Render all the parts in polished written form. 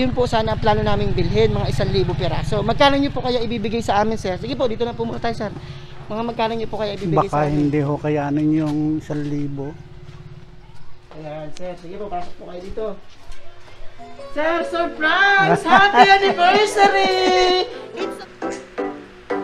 Ay yun po sana ang plano naming bilhin, mga 1,000 piraso. Magkano nyo po kaya ibibigay sa amin, sir? Sige po, dito na po muna tayo, sir. Mga magkano nyo po kaya ibibigay sa Baka amin? hindi ho kayanin yung 1,000. Ayan, sir. Sige po, pasok po kayo dito. Sir, surprise! Happy anniversary! It's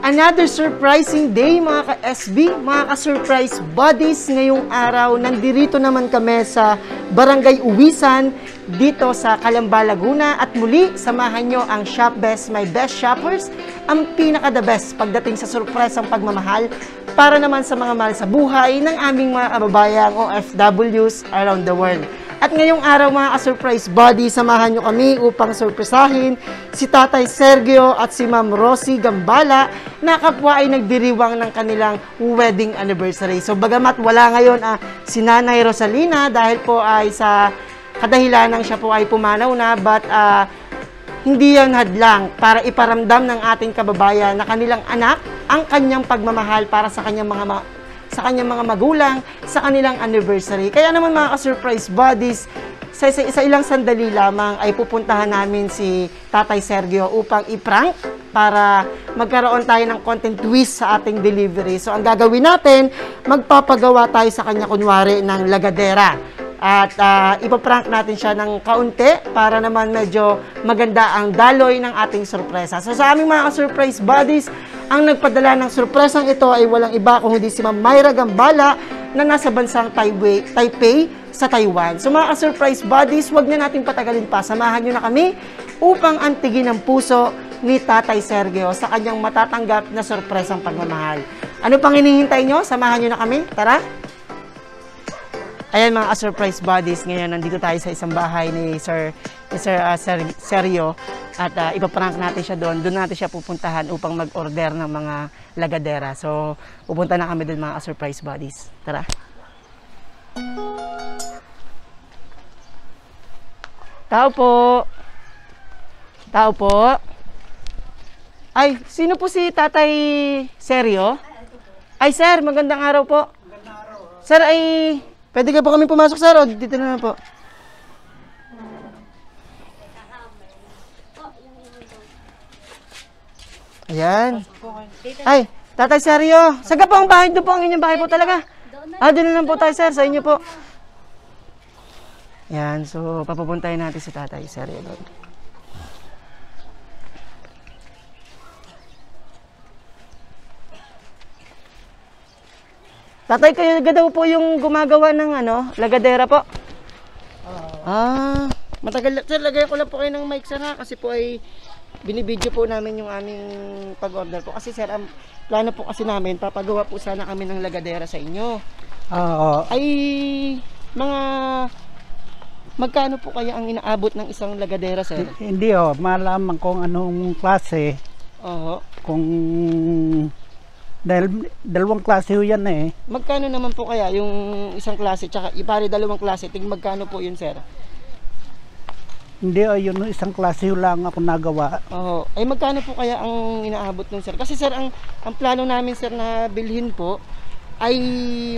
another surprising day, mga ka-SB, mga ka-surprise buddies. Ngayong araw, nandito naman kami sa Barangay Uwisan, dito sa Calamba, Laguna. At muli, samahan nyo ang Shop Best, my best shoppers, ang pinaka-the best pagdating sa surpresang pagmamahal para naman sa mga mahal sa buhay ng aming mga kababayang OFWs around the world. At ngayong araw, mga ka-surprise buddy, samahan nyo kami upang surpresahin si Tatay Sergio at si Ma'am Rosie Gambala na kapwa ay nagdiriwang ng kanilang wedding anniversary. So bagamat wala ngayon si Nanay Rosalina dahil po ay sa kadahilanang siya po ay pumanaw na, but hindi yan hadlang para iparamdam ng ating kababayan na kanilang anak ang kanyang pagmamahal para sa kanyang mga magulang sa kanilang anniversary. Kaya naman, mga ka-surprise buddies, sa ilang sandali lamang ay pupuntahan namin si Tatay Sergio upang i-prank para magkaroon tayo ng content twist sa ating delivery. So ang gagawin natin, magpapagawa tayo sa kanya kunwari ng lagadera. At ipaprank natin siya ng kaunti para naman medyo maganda ang daloy ng ating sorpresa. So sa aming mga surprise buddies, ang nagpadala ng sorpresang ito ay walang iba kung hindi si Ma'am Myra Gambala na nasa bansang Taipei sa Taiwan. So mga surprise buddies, wag na natin patagalin pa. Samahan nyo na kami upang antigin ang puso ni Tatay Sergio sa kanyang matatanggap na sorpresang pagmamahal. Ano pang hinihintay nyo? Samahan nyo na kami. Tara! Ayan, mga surprise buddies, ngayon nandito tayo sa isang bahay ni Sir Sergio at ipaprank natin siya doon. Doon natin siya pupuntahan upang mag-order ng mga lagadera. So, pupunta na kami doon, mga surprise buddies. Tara! Tao po! Tao po! Ay, sino po si Tatay Sergio? Ay, sir, magandang araw po. Magandang araw. Sir, ay... Pwede ka po kami pumasok, sir, o dito na po. Ayan. Ay, Tatay Sergio. Saga po ang bahay. Doon po ang inyong bahay po talaga. Doon na lang po tayo, sir. Sa inyo po. Ayan. So, papupuntahin natin si Tatay Sergio doon. Tatay, kayo daw po yung gumagawa ng lagadera po? Matagal. Sir, lagay ko lang po kayo ng mic, sir, kasi po ay binibidyo po namin yung aming pag-order po. Kasi sir, ang plano po kasi namin, papagawa po sana kami ng lagadera sa inyo. Ay, mga magkano po kaya ang inaabot ng isang lagadera, sir? Hindi malaman kung anong klase. Kung dahil dalawang klase ho yan eh. Magkano naman po kaya yung isang klase tsaka ipare dalawang klase? Magkano po yun, sir? Hindi, yun isang klase ho lang ako nagawa. Ay magkano po kaya ang inaabot nun, sir? Kasi sir, ang plano namin, sir, na bilhin po ay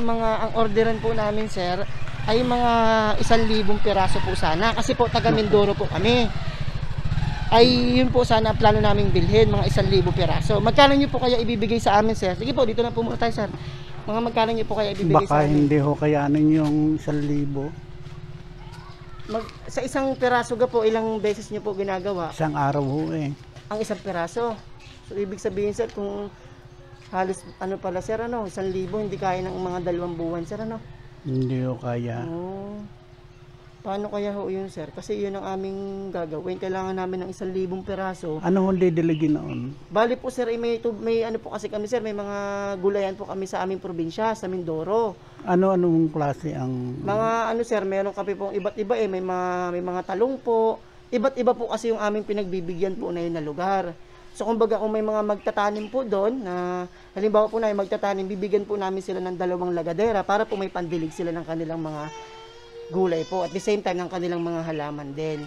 ang orderan po namin, sir, ay mga 1,000 piraso po sana. Kasi po taga Mindoro po kami. Ay yun po sana ang plano naming bilhin, mga 1,000 piraso. Magkano nyo po kaya ibibigay sa amin, sir? Sige po, dito na po muna tayo, sir. Mga magkano nyo po kaya ibibigay sa amin? Baka hindi ho kayanin yung 1,000. Sa isang piraso po, ilang beses nyo po ginagawa? Isang araw ho eh. Ang isang piraso. So ibig sabihin, sir, kung halos pala, sir, 1,000 hindi kaya ng mga 2 buwan, sir, Hindi ho kaya. Paano kaya ho yun, sir? Kasi yun ang aming gagawin. Kailangan namin ng 1,000 piraso. Ano hindi diligin noon? Bali po, sir, may po kasi kami, sir, may mga gulayan po kami sa aming probinsya, sa Mindoro. Anong klase ang... Mga sir, meron kami pong iba't iba may mga talong po. Iba't iba po kasi yung aming pinagbibigyan po na yun na lugar. So kumbaga kung may mga magtatanim po doon, na halimbawa po na magtatanim, bibigyan po namin sila ng 2 lagadera para po may pandilig sila ng kanilang mga gulay po, at the same time ng kanilang mga halaman din.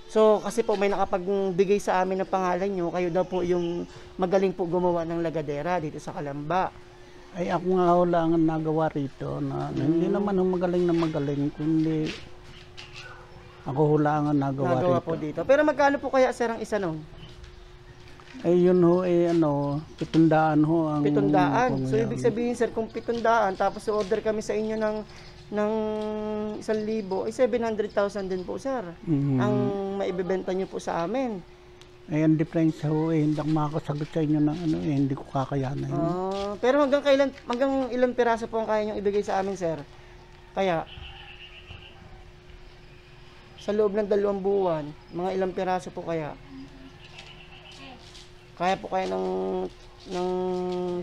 So kasi po may nakapagbigay sa amin ng pangalan nyo, kayo daw po yung magaling po gumawa ng lagadera dito sa Calamba. Ay ako nga lang ang nagawa rito na hindi naman magaling na magaling, kundi Ako hula ang nagawa Nagawa rito. po dito. Pero magkano po kaya sir ang isa nun? Ay yun ho, 700 ho ang... 700. So kung ibig yan. sabihin sir, kung 700 tapos order kami sa inyo ng 1,000, ay 700,000 din po sir. Ang maibebenta nyo po sa amin. Ay ang difference ho, hindi ako makakasagot sa inyo ng hindi ko kakayanan. Pero hanggang ilang piraso po ang kaya nyo ibigay sa amin sir? Kaya sa loob ng 2 buwan, mga ilang piraso po kaya? Kaya po kayo ng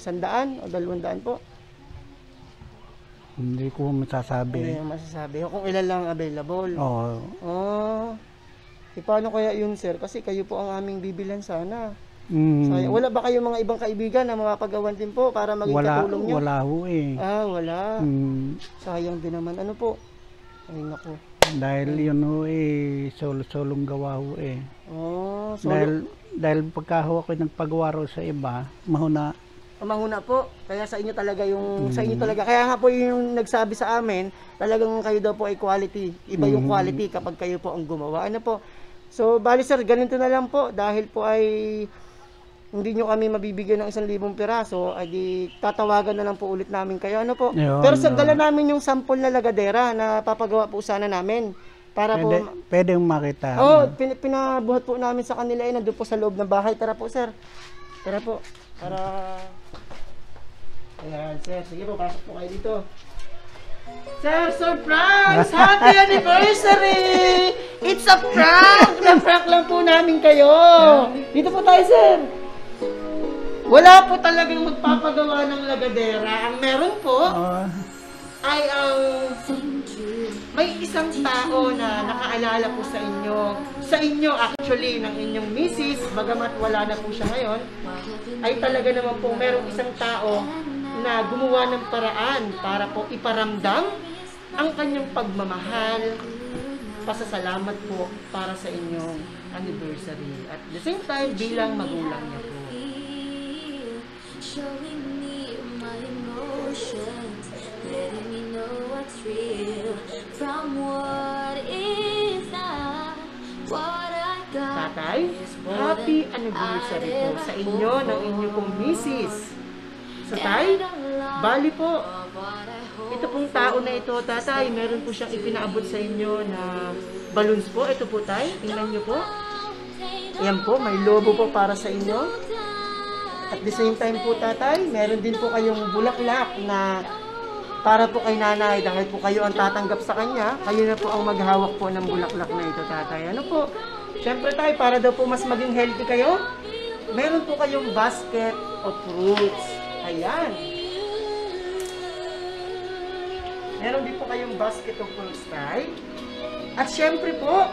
100 o 200 po? Hindi ko masasabi. Hindi yung masasabi. Kung ilan lang available. Oo. Paano kaya yun sir? Kasi kayo po ang aming bibilan sana. Mm, Sayang. Wala ba kayong mga ibang kaibigan na mapagawan din po para maging katulong nyo? wala ho eh. Wala. Sayang din naman. Ano po? Ay naku. Dahil yun ho solo-solong gawa ho eh. Solo. Dahil pagka ho ako nagpagawa ro sa iba, mahuna. Mahuna po. Kaya sa inyo talaga sa inyo talaga. Kaya nga po yung nagsabi sa amin, talagang kayo daw po ay quality. Iba yung quality kapag kayo po ang gumawa. Ano po? So, bali sir, ganito na lang po. Dahil po ay hindi nyo kami mabibigyan ng 1,000 piraso, ay di tatawagan na lang po ulit namin kayo. Ano po? Yun, Pero sir, dala namin yung sample na lagadera na papagawa po sana namin. Para pwede yung makita. pinabuhat po namin sa kanila nandun po sa loob ng bahay. Tara po sir. Tara po. Para... Ayan sir, sige po, pasok po kayo dito. Sir, surprise! Happy anniversary! It's a prank! Na-prank lang po namin kayo. Dito po tayo sir. Wala po talagang magpapagawa ng lagadera. Ang meron po ay ang may isang tao na nakaalala po sa inyo. Sa inyo actually, ng inyong misis, bagamat wala na po siya ngayon, ay talaga naman po merong isang tao na gumawa ng paraan para po iparamdam ang kanyang pagmamahal, pasasalamat po para sa inyong anniversary. At the same time, bilang magulang niya po. Showing me my emotions, letting me know what's real from what is not, what I got. Tatay, happy anniversary po sa inyo ng inyong pong misis. So tay, bali po, ito pong tao na ito, tatay, meron po siyang ipinaabot sa inyo na balloons po. Ito po tay, tingnan nyo po. Ayan po, may lobo po para sa inyo. At the same time po tatay, meron din po kayong bulaklak na para po kay nanay. Dahil po kayo ang tatanggap sa kanya, kayo na po ang maghawak po ng bulaklak na ito tatay. Ano po? Siyempre tay, para daw po mas maging healthy kayo, meron po kayong basket of fruits. Ayan. Meron din po kayong basket of fruits tay. At siyempre po,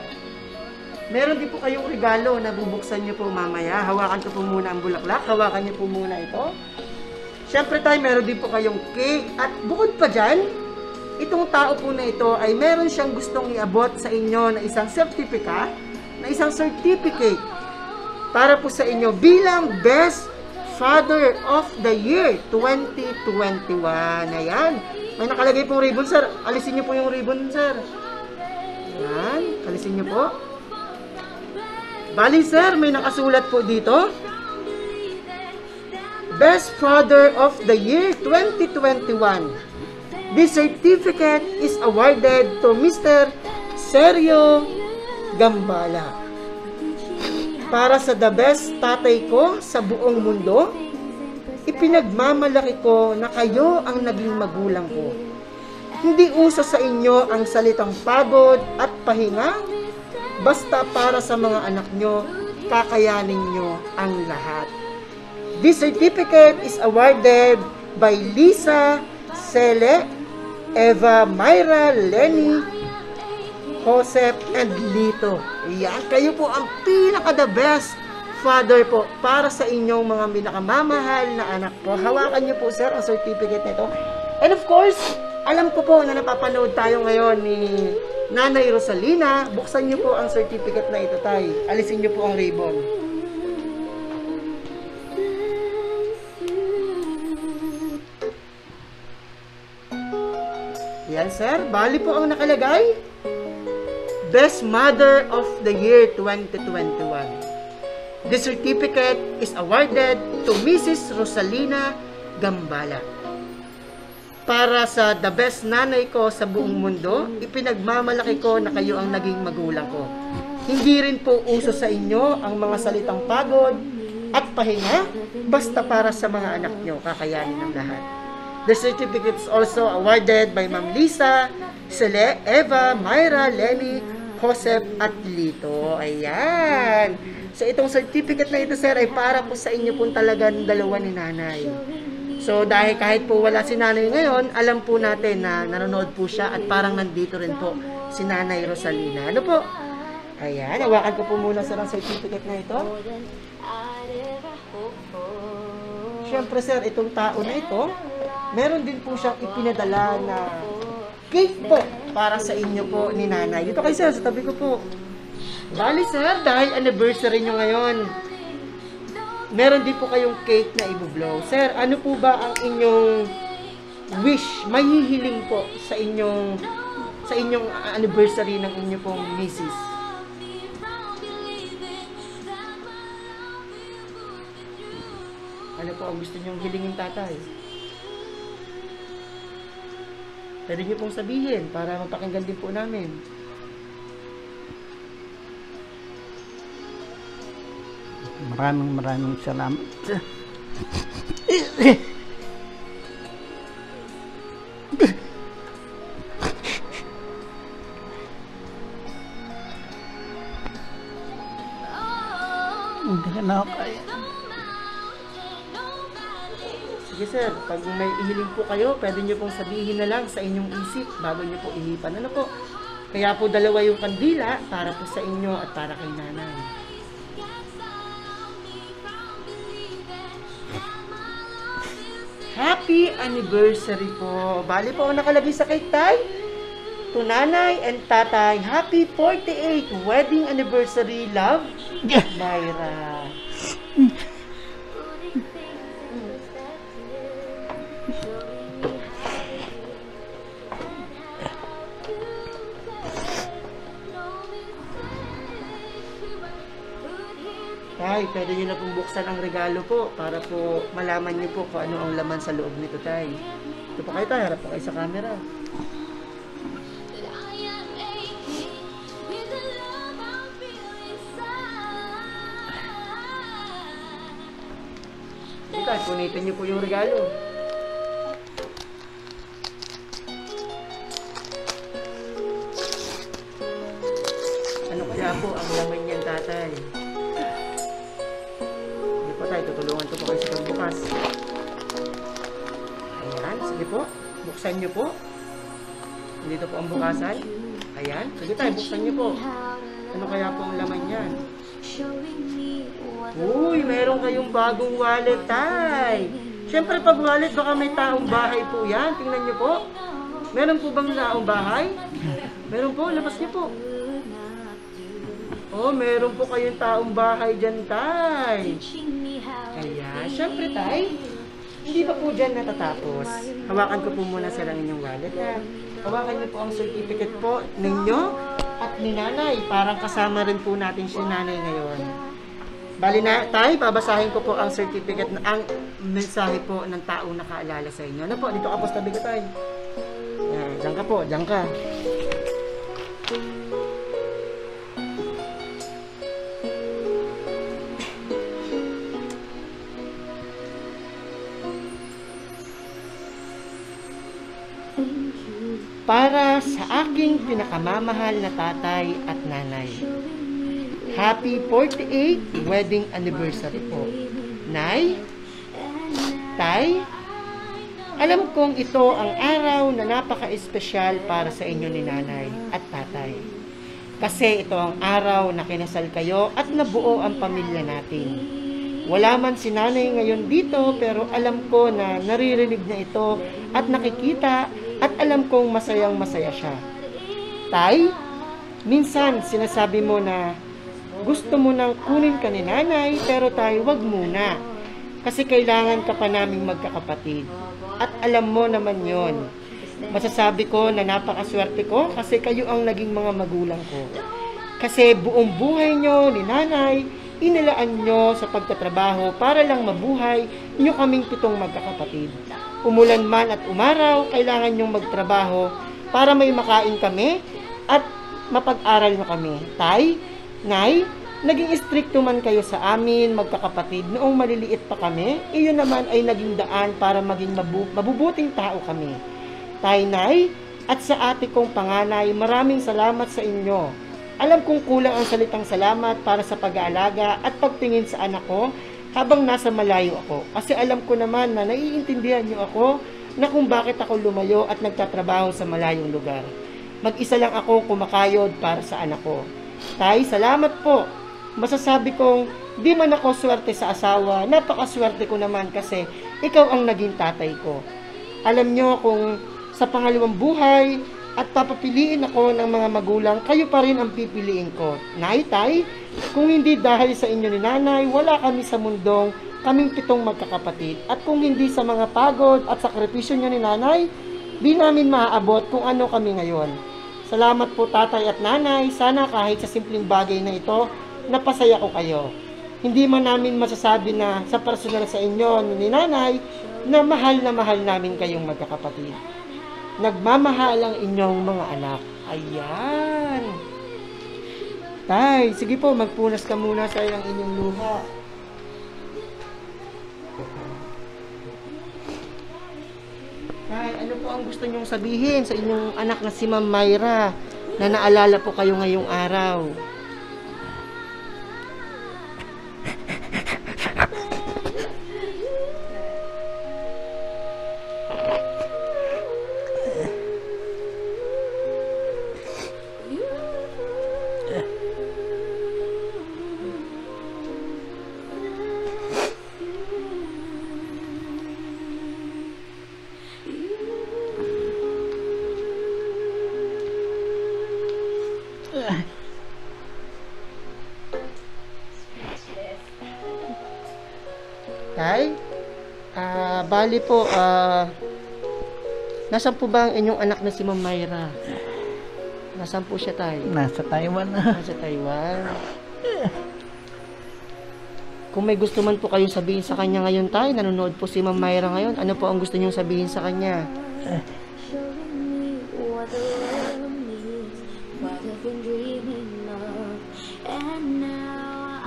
meron din po kayong regalo na bubuksan nyo po mamaya. Hawakan ko po muna ang bulaklak. Hawakan nyo po muna ito. Siyempre tayo, meron din po kayong cake. At bukod pa dyan, itong tao po na ito ay meron siyang gustong iabot sa inyo na isang certificate para po sa inyo bilang Best Father of the Year 2021. Ayan. May nakalagay pong ribbon, sir. Alisin nyo po yung ribbon, sir. Ayan. Alisin nyo po. Bali sir, may nakasulat po dito. Best Father of the Year 2021. This certificate is awarded to Mr. Sergio Gambala. Para sa the best tatay ko sa buong mundo, ipinagmamalaki ko na kayo ang naging magulang ko. Hindi uso sa inyo ang salitang pagod at pahinga. Basta para sa mga anak nyo, kakayanin nyo ang lahat. This certificate is awarded by Lisa, Sele, Eva, Myra, Lenny, Joseph, and Lito. Yan, kayo po ang pinaka-the best father po para sa inyong mga pinakamamahal na anak po. Hawakan nyo po sir ang certificate nito. And of course, alam ko po na napapanood tayo ngayon ni Nanay Rosalina. Buksan niyo po ang certificate na ito, tay. Alisin niyo po ang ribbon. Yan, sir. Bali po ang nakalagay. Best Mother of the Year 2021. This certificate is awarded to Mrs. Rosalina Gambala. Para sa the best nanay ko sa buong mundo, ipinagmamalaki ko na kayo ang naging magulang ko. Hindi rin po uso sa inyo ang mga salitang pagod at pahinga, basta para sa mga anak nyo, kakayanin ng lahat. The certificate is also awarded by Ma'am Lisa, Sele, Eva, Myra, Lenny, Joseph at Lito. Ayan. So itong certificate na ito, sir, ay para po sa inyo po talagang dalawa ni nanay. So dahil kahit po wala si nanay ngayon, alam po natin na nanonood po siya at parang nandito rin po si Nanay Rosalina. Ano po? Ayan, hawakan ko po muna sir ang certificate na ito. Siyempre sir, itong tao na ito, meron din po siyang ipinadala na cake po para sa inyo po ni nanay. Dito kayo sir, sa tabi ko po. Bali sir, dahil anniversary nyo ngayon, meron din po kayong cake na i-blow. Sir, ano po ba ang inyong wish, mahihiling po sa inyong anniversary ng inyo pong misis? Ano po ang gusto nyong hilingin, tatay? Pwede nyo pong sabihin para mapakinggan din po namin. Maraming salamat. Hindi na ako kaya. Sige sir, pag may ihiling po kayo, pwede nyo pong sabihin na lang sa inyong isip bago nyo po ihipan. Ano po? Kaya po dalawa yung kandila para po sa inyo at para kay nanay. Happy anniversary po. Bali po ang nakalagay sa cake, tay. To nanay and tatay, happy 48th wedding anniversary, love, Myra. Tay, pwede nyo na pong buksan ang regalo po para po malaman nyo po kung ano ang laman sa loob nito, tay. Ito po kayo, tay. Harap po kayo sa camera. Sige, tay. Punitin nyo po yung regalo. Ano kaya po ang laman niyan, tatay? Tutulungan ko po kayo sa pagbukas. Ayan, sige po. Buksan nyo po. Dito po ang bukasan. Ayan, sige tayo, buksan nyo po. Ano kaya po ang laman yan? Uy, meron kayong bagong wallet, tay. Siyempre, pag wallet, baka may taong bahay po yan. Tingnan nyo po. Meron po bang taong bahay? Meron po, labas nyo po. Oh, meron po kayong taong bahay dyan, tay. Ayan, syempre, tay, hindi pa po dyan natatapos. Hawakan ko po muna sa lang inyong wallet, ha. Hawakan niyo po ang certificate po ninyo at ni nanay. Parang kasama rin po natin si nanay ngayon. Bali na, tay, babasahin ko po ang certificate, ang mensahe po ng taong nakaalala sa inyo. Ano po, dito ka po sa tabi ko, tay. Ayan, dyan ka po, dyan ka. Para sa aking pinakamamahal na tatay at nanay, happy 48th wedding anniversary po. Nay, tay, alam kong ito ang araw na napaka-espesyal para sa inyo ni nanay at tatay. Kasi ito ang araw na kinasal kayo at nabuo ang pamilya natin. Wala man si nanay ngayon dito, pero alam ko na naririnig niya ito at nakikita at alam kong masayang masaya siya. Tay, minsan sinasabi mo na gusto mo nang kunin ka ni nanay, pero tay, wag muna. Kasi kailangan ka pa naming magkakapatid. At alam mo naman yon. Masasabi ko na napakaswerte ko kasi kayo ang naging mga magulang ko. Kasi buong buhay nyo ni nanay, inilaan nyo sa pagtatrabaho para lang mabuhay nyo kaming 7 magkakapatid. Umulan man at umaraw, kailangan nyong magtrabaho para may makain kami at mapag-aral nyo kami. Tay, nay, naging stricto man kayo sa amin, magkakapatid, noong maliliit pa kami, iyon naman ay naging daan para maging mabubuting tao kami. Tay, nay, at sa ate kong panganay, maraming salamat sa inyo. Alam kong kulang ang salitang salamat para sa pag-aalaga at pagtingin sa anak ko habang nasa malayo ako. Kasi alam ko naman na naiintindihan niyo ako na kung bakit ako lumayo at nagtatrabaho sa malayong lugar. Mag-isa lang ako kumakayod para sa anak ko. Tay, salamat po. Masasabi kong di man ako swerte sa asawa, napakaswerte ko naman kasi ikaw ang naging tatay ko. Alam nyo kung sa pangalawang buhay at papapiliin ako ng mga magulang, kayo pa rin ang pipiliin ko. Nay, tay, kung hindi dahil sa inyo ni nanay, wala kami sa mundong kaming 7 magkakapatid. At kung hindi sa mga pagod at sakripisyo nyo ni nanay, di namin maaabot kung ano kami ngayon. Salamat po tatay at nanay, sana kahit sa simpleng bagay na ito, napasaya ko kayo. Hindi man namin masasabi na sa personal sa inyo ni nanay na mahal namin kayong magkakapatid. Nagmamahal ang inyong mga anak. Ayan. Tay, sige po, magpunas ka muna sa inyong luha. Tay, ano po ang gusto nyong sabihin sa inyong anak na si Ma'am Myra na naalala po kayo ngayong araw? Tay, bali po, nasaan po ba ang inyong anak na si Ma'am Myra? Nasaan po siya, tay? Nasa Taiwan na. Nasa Taiwan. Kung may gusto man po kayong sabihin sa kanya ngayon, tay, nanonood po si Ma'am Myra ngayon, ano po ang gusto niyong sabihin sa kanya?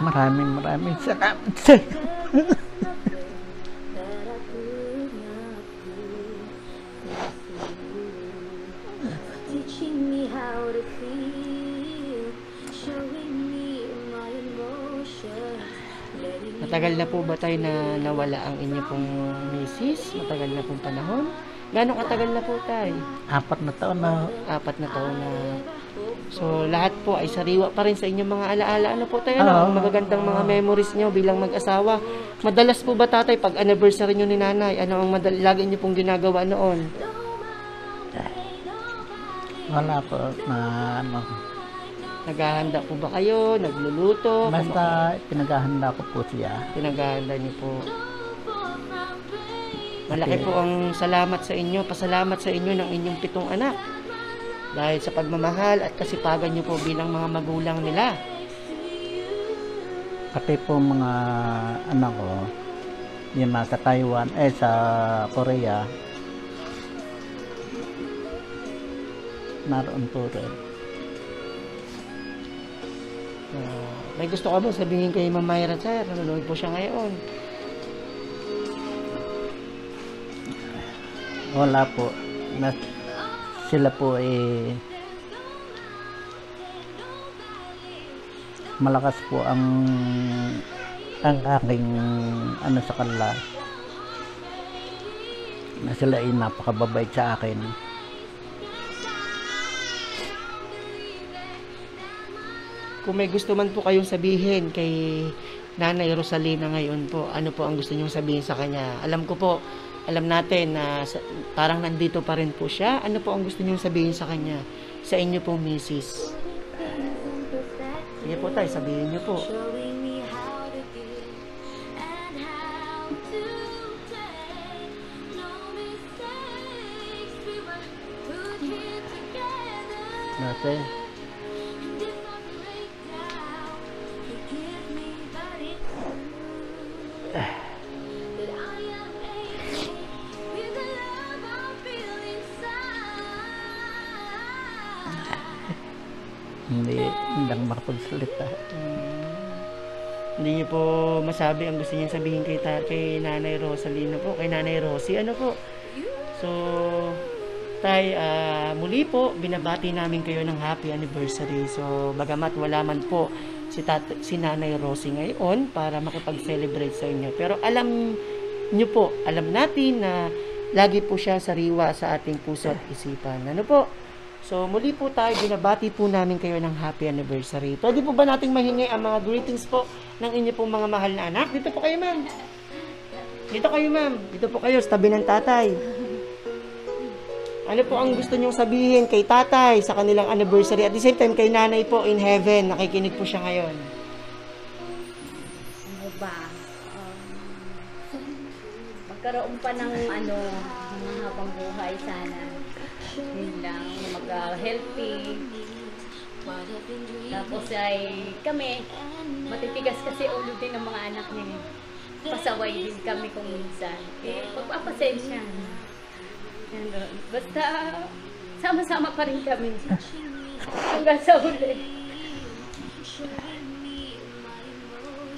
Maraming salamat sa Matagal na po ba tayo na nawala ang inyo pong misis? Matagal na pong panahon? Gano'ng katagal na po tayo? 4 na taon na. 4 na taon na. So, lahat po ay sariwa pa rin sa inyong mga alaala. Ano po tayo? Ano? Magagandang mga memories nyo bilang mag-asawa. Madalas po ba tatay, pag anniversary nyo ni nanay, ano ang lagi nyo pong ginagawa noon? Wala po na ano. Naghahanda po ba kayo? Nagluluto? Basta pinaghahanda ko po siya. Pinaghahanda niyo po. Malaki po ang salamat sa inyo. Pasalamat sa inyo ng inyong 7 anak. Dahil sa pagmamahal at kasipagan niyo po bilang mga magulang nila. Pati po mga anak ko, yung nasa Taiwan, sa Korea, naroon po rin. May gusto ka ba sabihin kay Ma'am Myra, sir? Nanonood po siya ngayon. Wala po. Sila po malakas po ang aking ano sa kanila. Na sila ay napakababait sa akin. Kung may gusto man po kayong sabihin kay Nanay Rosalina ngayon po, ano po ang gusto niyong sabihin sa kanya? Alam ko po, alam natin na parang nandito pa rin po siya. Ano po ang gusto niyong sabihin sa kanya? Sa inyo pong misis. Sige po tayo, sabihin niyo po. Kasi hindi lang makapagsalita. Hindi niyo po masabi ang gusto niyang sabihin kay Nanay Rosalina po, kay Nanay Rosie, ano po. So, Tay, muli po, binabati namin kayo ng happy anniversary. So, bagamat wala man po si Nanay Rosie ngayon para makipag-celebrate sa inyo. Pero alam niyo po, alam natin na lagi po siya sariwa sa ating puso at isipan. Ano po? So, muli po tayo, binabati po namin kayo ng happy anniversary. Pwede po ba nating mahingi ang mga greetings po ng inyo pong mga mahal na anak? Dito po kayo, ma'am. Dito kayo, ma'am. Dito po kayo, sa tabi ng tatay. Ano po ang gusto nyong sabihin kay tatay sa kanilang anniversary? At the same time, kay nanay po in heaven. Nakikinig po siya ngayon. Ano ba? Magkaroon pa ng mahabang buhay sana. Yun lang, mag-healthy. Tapos ay kami, matitigas kasi ulo din ng mga anak niya. Pasaway din kami kung minsan. Pagpapasensya. Basta, sama-sama pa rin kami. Hanggang sa huli.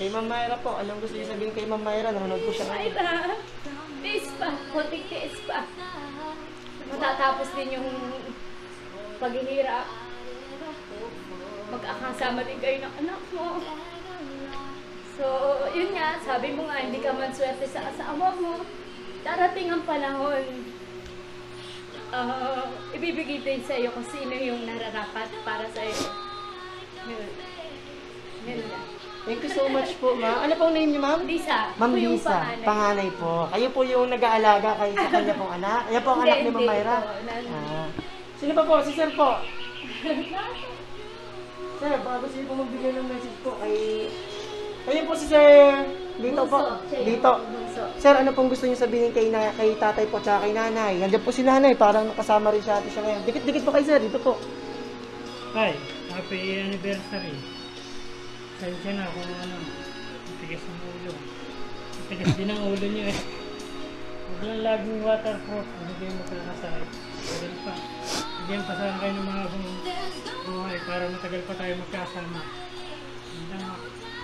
Kay Ma'am Myra po, anong gusto niyo sabihin kay Ma'am Myra? Nanonood po siya ngayon. Myra, tiis pa, konting tiis pa. Matatapos din yung paghihirap. Magkakasama din kayo ng anak mo. So, yun nga, sabi mo nga, hindi ka man swerte sa asawa mo. Darating ang panahon. Ibibigay din sa iyo kung sino yung nararapat para sa iyo. Yun lang. Thank you so much po, ma'am. Ano pong name niyo, ma'am? Lisa. Ma'am Ako yung Lisa, panganay po. Kayo po yung nag-aalaga kay sa kanya pong anak. Ayan po ang anak ni Ma'am Myra. Sino pa po? Si Sir po. Sir, baka gusto niyo po magbigay ng message po kay... Kayo po si Sir Dito po. Dito. Sir, ano pong gusto niyo sabihin kay tatay po at kay nanay? Nandiyan po si nanay, parang nakasama rin siya siya ngayon. Dikit-dikit po kay Sir, dito po. Hi, happy anniversary. Sensya na kung tigas ng ulo. Tigas din ang ulo niyo eh. Huwag lang laging waterproof, hindi kayo magkakasakit. Pwede pa. Bigyan pa saan kayo ng mga buhay para matagal pa tayo magkasama.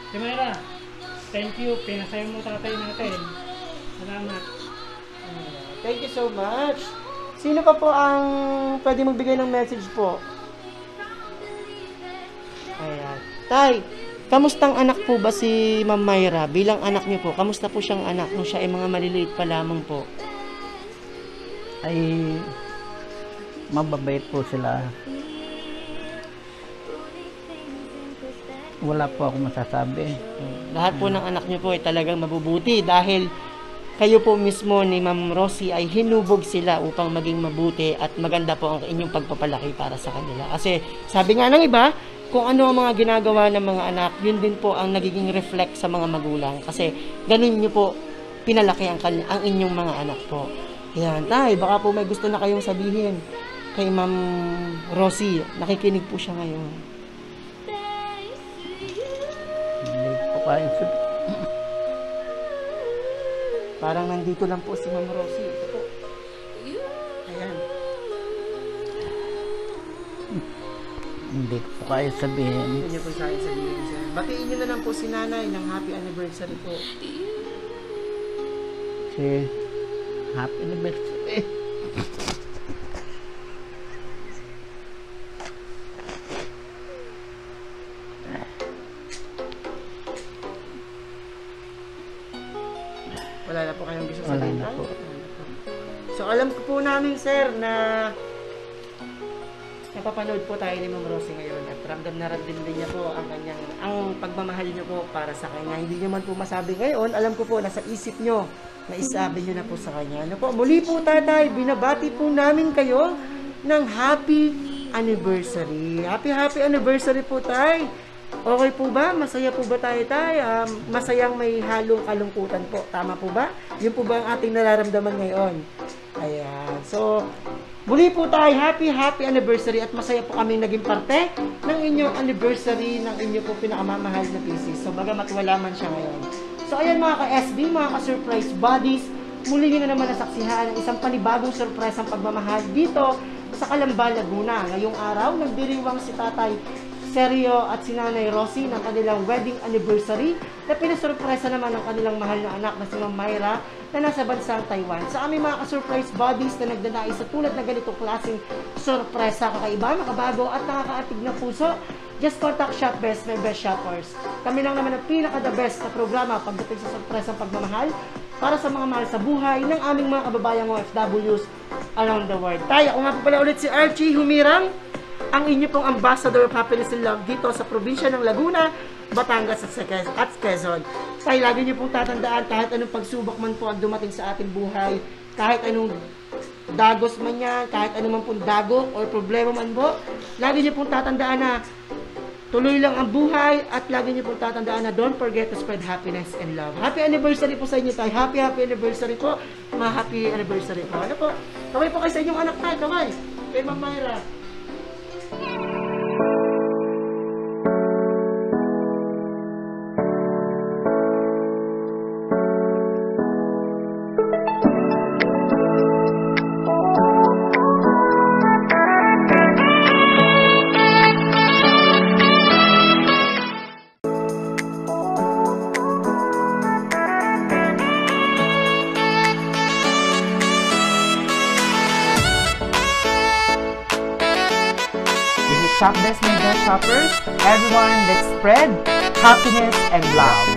Si Myra, thank you. Pinasaya mo tatay natin. Salamat. Thank you so much. Sino pa po ang pwede magbigay ng message po? Ayan. Tay, kamustang anak po ba si Ma'am Myra? Bilang anak niyo po, kamusta po siyang anak nung siya ay mga maliliit pa lamang po? Ay mababait po sila. Wala po ako masasabi. Lahat po ng anak niyo po ay talagang mabubuti dahil kayo po mismo ni Ma'am Rosie ay hinubog sila upang maging mabuti at maganda po ang inyong pagpapalaki para sa kanila. Kasi sabi nga ng iba, kung ano ang mga ginagawa ng mga anak, yun din po ang nagiging reflect sa mga magulang. Kasi ganun niyo po pinalaki ang inyong mga anak po. Yan, tay, baka po may gusto na kayong sabihin kay Ma'am Rosie. Nakikinig po siya ngayon. Hindi po kayo sabihin. Parang nandito lang po si Ma'am Rosie. Ito po. Ayan. Hindi po kayo sabihin. Hindi niyo po sa akin sabihin, sir. Batiin niyo na lang po si nanay ng happy anniversary po. Si happy anniversary. Wala na po kayong gusto Wala sabihin. na po. So alam ko po namin, sir, na napapanood po tayo ni Ma'am Rosie ngayon at ramdam na ramdam din niya po ang pagmamahal niyo po para sa kanya. Hindi niyo man po masabi ngayon, alam ko po nasa isip niyo na isabi niyo na po sa kanya. Ano po, muli po tatay, binabati po namin kayo ng happy anniversary. Happy anniversary po tay. Okay po ba? Masaya po ba tayo tay? Masayang may halong kalungkutan po. Tama po ba? Yun po ba ang ating nararamdaman ngayon? Ayan. So, Muli po tayo, happy anniversary at masaya po kami naging parte ng inyong anniversary ng inyong po pinakamamahal na thesis. So, bagamat wala man siya ngayon. So, ayan mga ka-SB, mga ka-surprise buddies, muli nyo na naman nasaksihan ang isang panibagong surprise ang pagmamahal dito sa Calamba, Laguna. Ngayong araw, nagdiriwang si Tatay Sergio at si Nanay Rosie ng kanilang wedding anniversary na pinasurpresa naman ng kanilang mahal na anak na si Ma'am Myra na nasa bansang Taiwan. Sa aming mga ka-surprise buddies na nagdanais sa tulad na ganitong klaseng surpresa, kakaiba, makabago at nakakaatig na puso, just contact Shop Best, my best shoppers. Kami lang naman ang pinaka-the best na programa pagdating sa surpresang pagmamahal para sa mga mahal sa buhay ng aming mga kababayang OFWs around the world. Tayo, ako nga po pala ulit si Archie Humirang, ang inyo pong ambassador of happiness and love dito sa probinsya ng Laguna, Batangas at Quezon. Tayo, lagi niyo pong tatandaan kahit anong pagsubok man po ang dumating sa ating buhay, kahit anong dagos man yan, kahit anong man pong dagok or problema man po, lagi niyo pong tatandaan na tuloy lang ang buhay at lagi niyo pong tatandaan na don't forget to spread happiness and love. Happy anniversary po sa inyo tayo. Happy anniversary po. Happy anniversary po. Ano po? Kaway po kayo sa inyong anak tayo. Kaway. Kay Ma'am Myra. Shop Best, my best shoppers. Everyone, let's spread happiness and love.